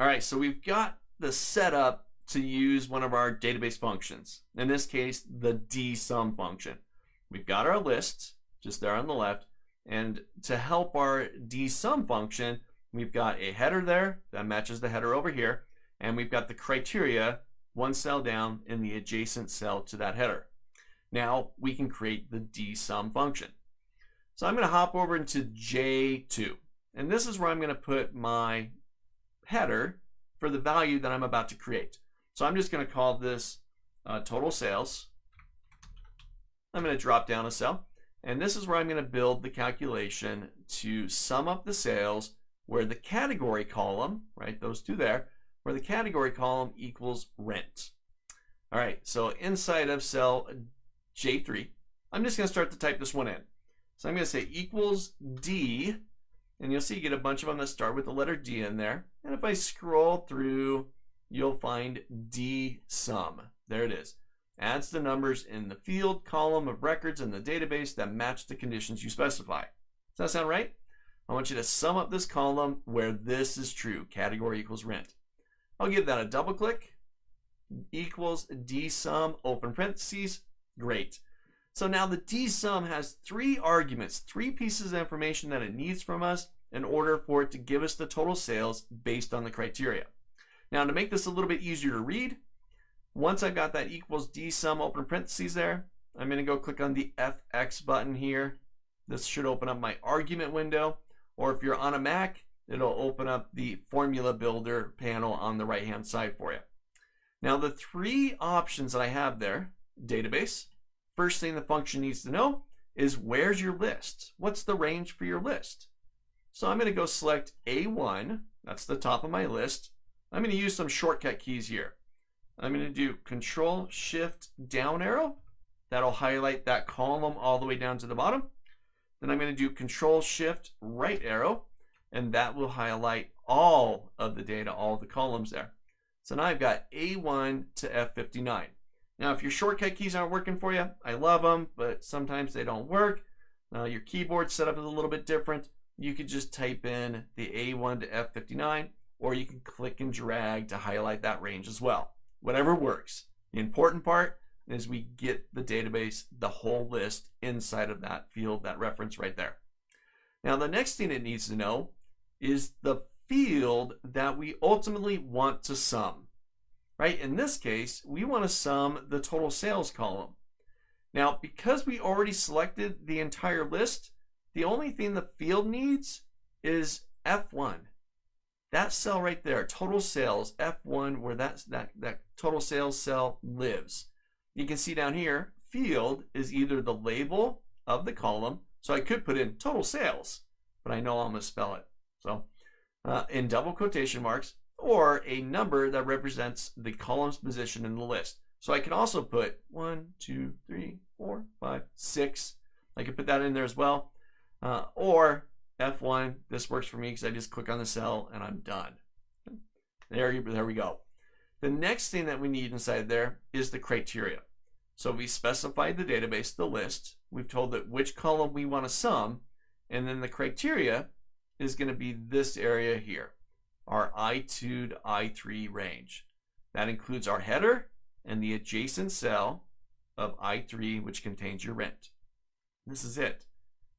All right, so we've got the setup to use one of our database functions. In this case, the DSUM function. We've got our list just there on the left, and to help our DSUM function, we've got a header there that matches the header over here, and we've got the criteria one cell down in the adjacent cell to that header. Now we can create the DSUM function. So I'm going to hop over into J2, and this is where I'm going to put my header for the value that I'm about to create. So I'm just going to call this total sales. I'm going to drop down a cell, and this is where I'm going to build the calculation to sum up the sales where the category column, right, those two there, where the category column equals rent. All right, so inside of cell J3, I'm just going to start to type this one in. So I'm going to say equals D, and you'll see you get a bunch of them that start with the letter D in there. And if I scroll through, you'll find DSUM. There it is. Adds the numbers in the field column of records in the database that match the conditions you specify. Does that sound right? I want you to sum up this column where this is true, category equals rent. I'll give that a double click. Equals DSUM, open parentheses. Great. So now the DSUM has 3 arguments, 3 pieces of information that it needs from us in order for it to give us the total sales based on the criteria. Now to make this a little bit easier to read, once I've got that equals DSUM open parentheses there, I'm going to go click on the FX button here. This should open up my argument window, or if you're on a Mac, it'll open up the formula builder panel on the right hand side for you. Now the 3 options that I have there, database, first thing the function needs to know is where's your list? What's the range for your list? So I'm going to go select A1, that's the top of my list. I'm going to use some shortcut keys here. I'm going to do Control Shift down arrow. That'll highlight that column all the way down to the bottom. Then I'm going to do Control Shift right arrow, and that will highlight all of the data, all of the columns there. So now I've got A1 to F59. Now, if your shortcut keys aren't working for you, I love them, but sometimes they don't work. Your keyboard setup is a little bit different. You could just type in the A1 to F59, or you can click and drag to highlight that range as well. Whatever works. The important part is we get the database, the whole list inside of that field, that reference right there. Now, the next thing it needs to know is the field that we ultimately want to sum. Right? In this case, we want to sum the total sales column. Now, because we already selected the entire list, the only thing the field needs is F1. That cell right there, total sales, F1, where that total sales cell lives. You can see down here, field is either the label of the column, so I could put in total sales, but I know I'll misspell it. So in double quotation marks, or a number that represents the column's position in the list. So I can also put 1, 2, 3, 4, 5, 6. I could put that in there as well. Or F1, this works for me because I just click on the cell and I'm done. There we go. The next thing that we need inside there is the criteria. So we specified the database, the list. We've told it which column we want to sum, and then the criteria is going to be this area here, our I2 to I3 range. That includes our header and the adjacent cell of I3, which contains your rent. This is it.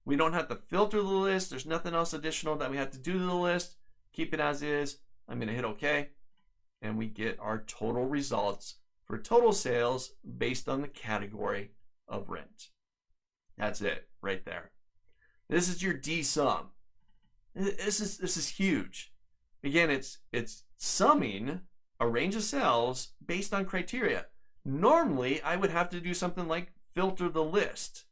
We don't have to filter the list. There's nothing else additional that we have to do to the list. Keep it as is. I'm going to hit OK, and we get our total results for total sales based on the category of rent. That's it right there. This is your DSUM. This is huge. Again, it's summing a range of cells based on criteria. Normally, I would have to do something like filter the list,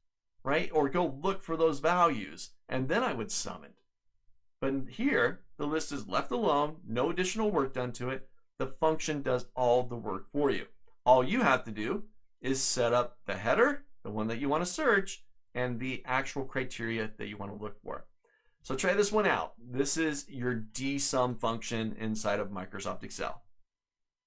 right? Or go look for those values, and then I would sum it. But here, the list is left alone, no additional work done to it. The function does all the work for you. All you have to do is set up the header, the one that you want to search, and the actual criteria that you want to look for. So try this one out. This is your DSUM function inside of Microsoft Excel.